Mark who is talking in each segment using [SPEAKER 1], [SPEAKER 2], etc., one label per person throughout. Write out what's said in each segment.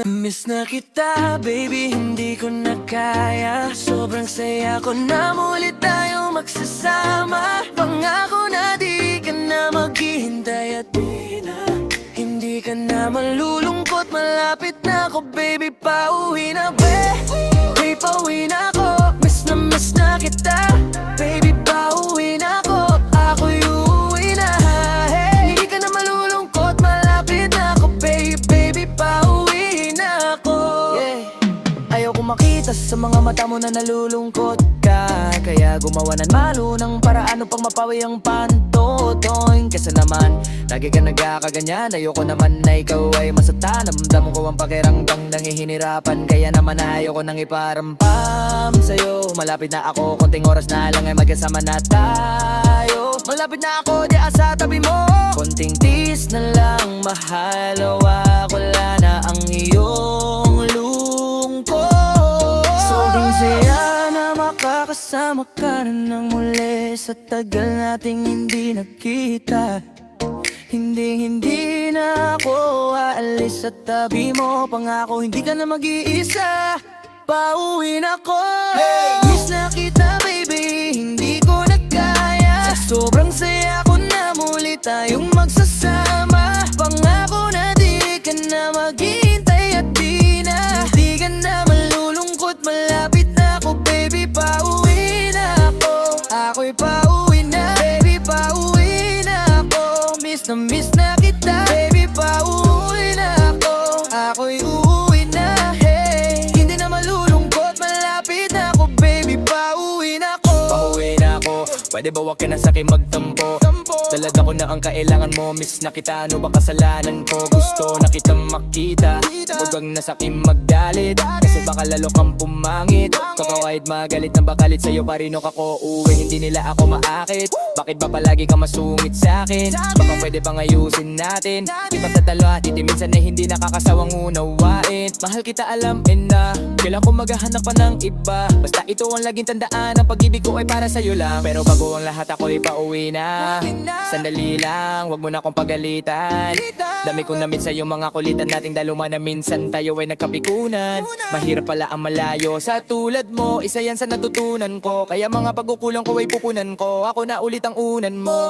[SPEAKER 1] miss na kita, baby, hindi ko na kaya. Sobrang saya ko na muli tayo magsasama. Pangako na di ka na maghihintay at di na, hindi ka na malulungkot. Malapit na ako, baby, pauwi na, baby, pauwi na ako. Miss na kita, baby, pauwi na ako. Ako'y uuwi na, hey. Hindi ka na malulungkot, malapit na ako, baby, pauwi na ako, yeah. Ayaw ko makita sa mga mata mo na nalulungkot ka, kaya gumawa ng malunang paraan upang mapawi ang pantotoin. Kasi naman, lagi ka nagkakaganyan. Ayoko naman na ikaw ay masata. Namdam ko ang pakiramdam ng hihinirapan, kaya naman ayoko nang iparampam sa'yo. Malapit na ako, konting oras na lang ay magkasama na tayo. Malapit na ako, di sa tabi mo. Konting tiis na lang, mahal, wala na ang iyong lungkot. Sobrang saya na makakasama ka na ng muli. Sa tagal nating hindi nakita, hindi na ako aalis sa tabi mo. Pangako hindi ka na mag-iisa, pauwi na ako, hey. Miss na kita, baby, hindi ko na kaya. Sobrang saya ko na muli tayong magsasama. Pangako na di ka na maghihintay at di na, hindi ka na malulungkot. Malapit na ako, baby, pauwi na ako. Ako'y pauwi na, baby, pauwi na ako. Miss na kita, baby, pauwi na ako. Ako'y uuwi na, hey. Hindi na malulungkot, malapit na ako, baby, pauwi na ako. Pauwi na ako, pwede ba wag ka na sa'kin magtampo? Dalad ako na ang kailangan mo, miss na kita, ano ba kasalanan ko? Gusto na kitang makita, huwag kang na sa'kin magdalit, kasi baka lalo kang pumangit. Totoo kahit magalit na bakalit sa'yo pa rin ako uwi, hindi nila ako maakit. Bakit ba palagi ka masungit sa'kin? Baka pwede bang ayusin natin? Di ba tatalo at iti minsan na hindi nakakasawang unawain. Mahal kita, alam na kailan ko maghahanap pa ng iba. Basta ito ang laging tandaan, ang pag-ibig ko ay para sa'yo lang. Pero bago ang lahat ako'y pauwi na. Sandali lang, wag mo na akong pagalitan. Dami kong na-meet sa'yo mga kulitan nating daluma na minsan tayo ay nagkapikunan. Mahirap pala ang malayo sa tulad mo, isa yan sa natutunan ko. Kaya mga pagkukulang ko ay pupunan ko, ako na ulit ang unan mo.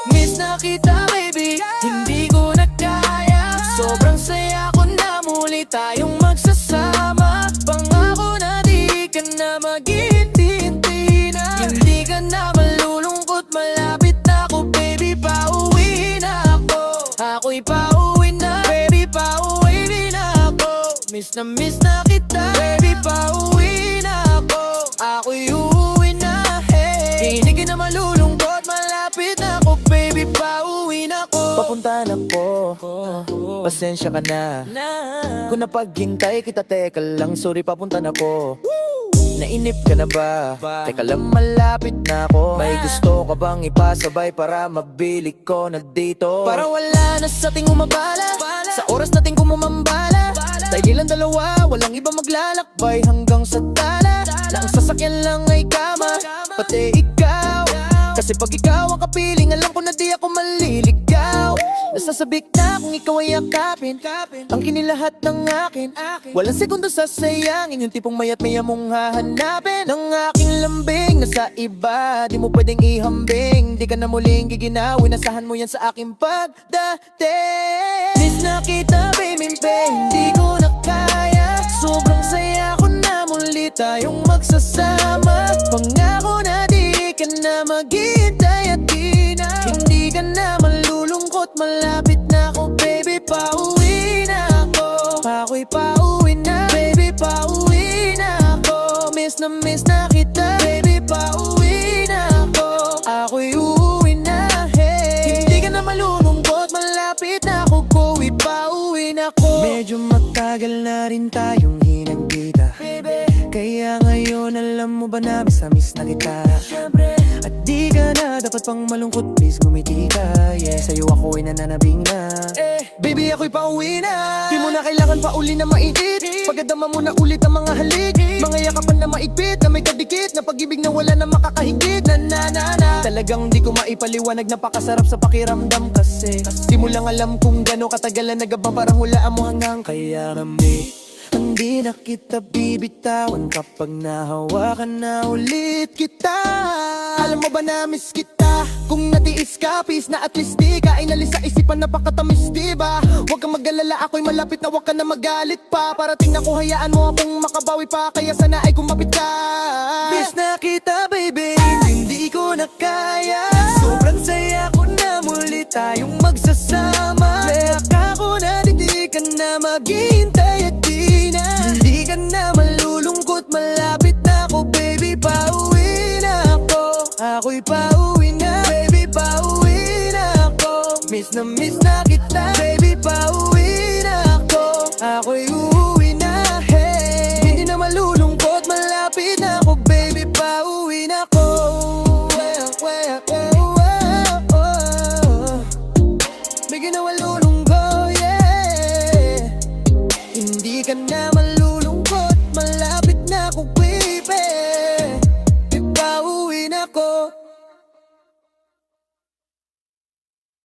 [SPEAKER 1] Miss na kita, baby, hindi ko na kaya. Sobrang saya ko na muli tayong magsasama. Pangako na di ka na maghihintay na, hindi ka na malulungkot. Malapit na ako, baby, pauwi na ako. Ako'y pauwi na, baby, pauwi na ako. Miss na kita, baby, pauwi na ako. Ako'y uuwi na, hey. Hindi ka na malulungkot, malapit na ako, baby, pauwi na ako. Papunta na po, pasensya ka na kung napaghintay kita, teka lang, sorry, papunta na po. Nainip ka na ba? Teka lang, malapit na ako. May gusto ka bang ipasabay para mabili ko na dito? Para wala na sa ating umabala, sa oras nating kumamambala. Dahil ilang dalawa, walang iba maglalakbay hanggang sa tala. Na ang sasakyan lang ay kama, pati ikaw. Kasi pag ikaw ang kapiling, alam ko na di ako maliligaw. Nasasabik na kung ikaw ay akapin, ang kinilahat ng akin. Walang segundo sasayangin, yung tipong mayat maya mong hahanapin. Ang aking lambing nasa iba, di mo pwedeng ihambing. Di ka na muling giginawin, nasahan mo yan sa aking pagdating. Miss na kita, baby, hindi ko na kaya. Sobrang saya ko na muli tayong magsasama. Pangako na di ka na maghihintay at di na, hindi ka na malulungkot. Malapit na ako, baby, pauwi na ako. Ako'y pauwi na, baby, pauwi na ako. Miss na kita, baby, pauwi na ako. Ako'y uuwi na, hey. Hindi ka na malulungkot, malapit na ako, pauwi, pauwi na ako. Medyo matagal na rin tayong hinagkita, baby. Kaya ngayon alam mo ba na miss na kita. At di ka na dapat pang malungkot, please gumiti ka. Yeah, sa'yo ako'y nananabing na. Baby, ako'y pauwi na. Di mo na kailangan pa uli na mainit. Pagdadama mo na ulit ang mga halik. Mga yakapan na maigpit, na may kadikit, na pag-ibig na wala na makakahigit. Na. Talagang di ko maipaliwanag, napakasarap sa pakiramdam kasi di mo lang alam kung gano'ng katagalan nagabang, parang hulaan mo hanggang kaya kami. Hindi na kita bibitawan kapag nahawakan na ulit kita. Alam mo ba na miss kita? Kung natiis ka, peace na at least di ka inalis sa isipan, napakatamis diba? Huwag kang mag-alala, ako'y malapit na, huwag ka na magalit pa. Parating na ko, hayaan mo akong makabawi pa, kaya sana ay kumapit ka. Miss na kita baby, hindi ko na kaya. Sobrang saya ko na muli tayong magsasama. Kaya ako na hindi ka na maghihintay at di na. Hindi ka na malulungkot, malapit na ako baby, pauwi na ako. Ako'y pauwi na, baby, pauwi na ako. Miss na kita, baby, pauwi na ako. Ako'y uuwi na, hey. Hindi na malulungkot, malapit na ako baby, pauwi na ako. Bigyan na malulungkot, yeah. Hindi ka na malulungkot,